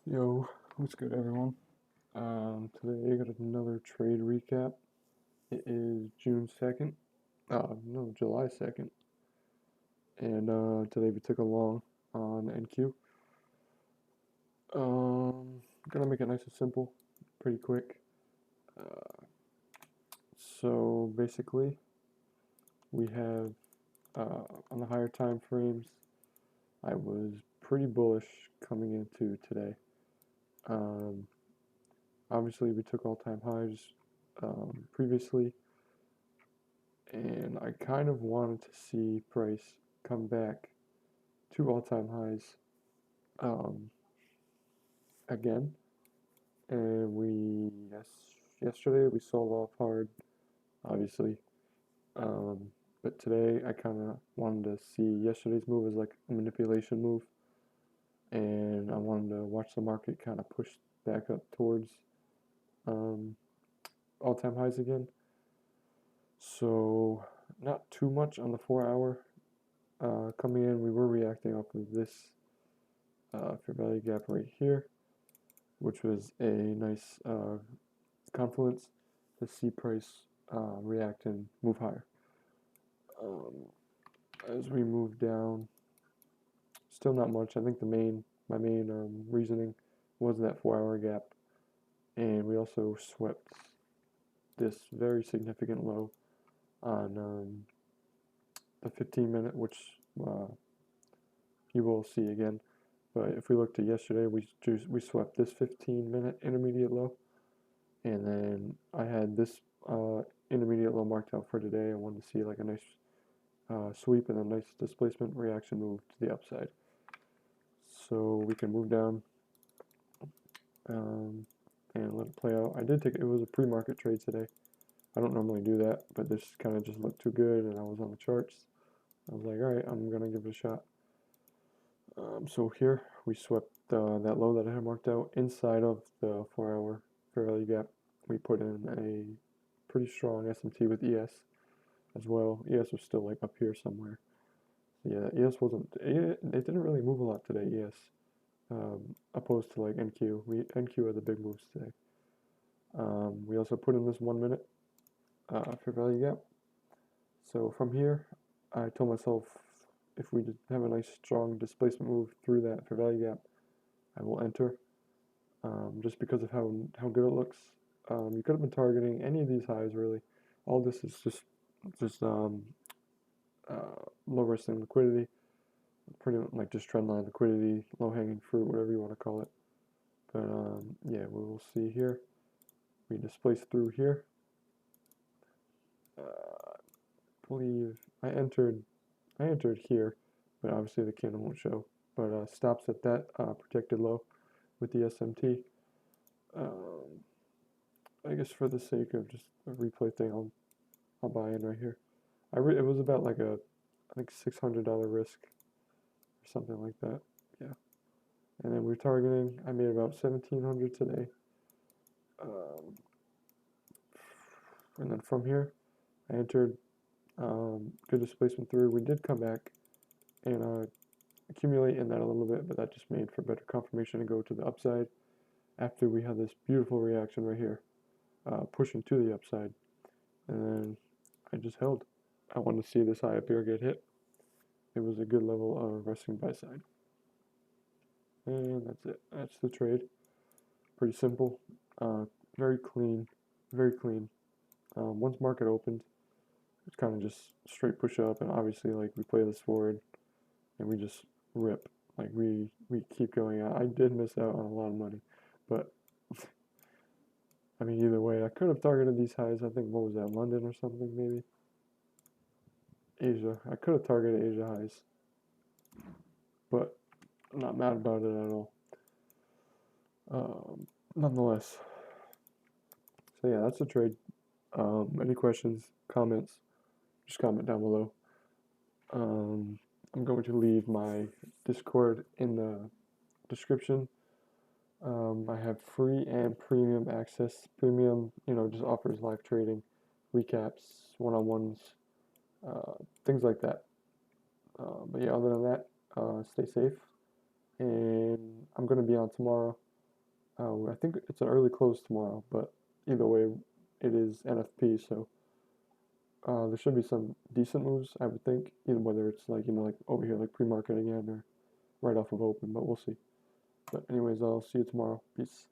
Yo, what's good, everyone? Today I got another trade recap. It is June 2nd, no, July 2nd, and today we took a long on NQ. Gonna make it nice and simple, pretty quick. Uh, so basically, we have on the higher time frames, I was pretty bullish coming into today. Um, Obviously, we took all-time highs previously, and I kind of wanted to see price come back to all-time highs um, again. And yesterday we sold off hard, obviously. Um, but today I kind of wanted to see yesterday's move as like a manipulation move, and I wanted to watch the market kind of push back up towards um, all-time highs again. So not too much on the 4 hour. Coming in, we were reacting off of this fair value gap right here, which was a nice confluence to see price react and move higher. Um, as we move down, still not much. I think my main reasoning was that 4 hour gap, and we also swept this very significant low on the 15 minute, which uh, you will see again. But if we looked at yesterday, we swept this 15-minute intermediate low, and then I had this intermediate low marked out for today. I wanted to see like a nice sweep and a nice displacement reaction move to the upside. So we can move down and let it play out. It was a pre-market trade today. I don't normally do that, but this kind of just looked too good, and I was on the charts. I was like, all right, I'm gonna give it a shot. So here we swept that low that I had marked out inside of the 4 hour fair value gap. We put in a pretty strong SMT with ES as well. ES was still like up here somewhere. Yeah, ES wasn't. It didn't really move a lot today. ES, opposed to like NQ. NQ had the big moves today. We also put in this 1 minute fair value gap. So from here, I told myself if we have a nice strong displacement move through that fair value gap, I will enter. Just because of how good it looks. You could have been targeting any of these highs really. All this is just low resting liquidity, pretty like just trendline liquidity, low hanging fruit, whatever you want to call it. But yeah, we will see here. We displace through here. Believe I entered here, but obviously the candle won't show. But stops at that protected low with the SMT. I guess for the sake of just a replay thing, I'll buy in right here. It was about like I think $600 risk or something like that. Yeah. And then we're targeting. I made about 1,700 today. And then from here, I entered good displacement through. We did come back and accumulate in that a little bit, but that just made for better confirmation to go to the upside after we had this beautiful reaction right here, pushing to the upside. And then I just held. I wanted to see this high up here get hit. It was a good level of resting buy side. And that's it. That's the trade. Pretty simple. Very clean. Very clean. Once market opened, it's kind of just straight push up, and obviously like we play this forward and we just rip. Like we keep going out. I did miss out on a lot of money, but I mean either way, I could have targeted these highs. I think what was that, London or something maybe? Asia. I could have targeted Asia highs, but I'm not mad about it at all. Nonetheless, so yeah, that's the trade. Any questions, comments, just comment down below. I'm going to leave my Discord in the description. I have free and premium access. Premium, just offers live trading, recaps, one-on-ones, things like that. But yeah, other than that, stay safe. And I'm going to be on tomorrow I think it's an early close tomorrow, but either way, it is NFP, so there should be some decent moves, I would think, either whether it's like, like over here, like pre-market again, or right off of open, but we'll see. But anyways, I'll see you tomorrow. Peace.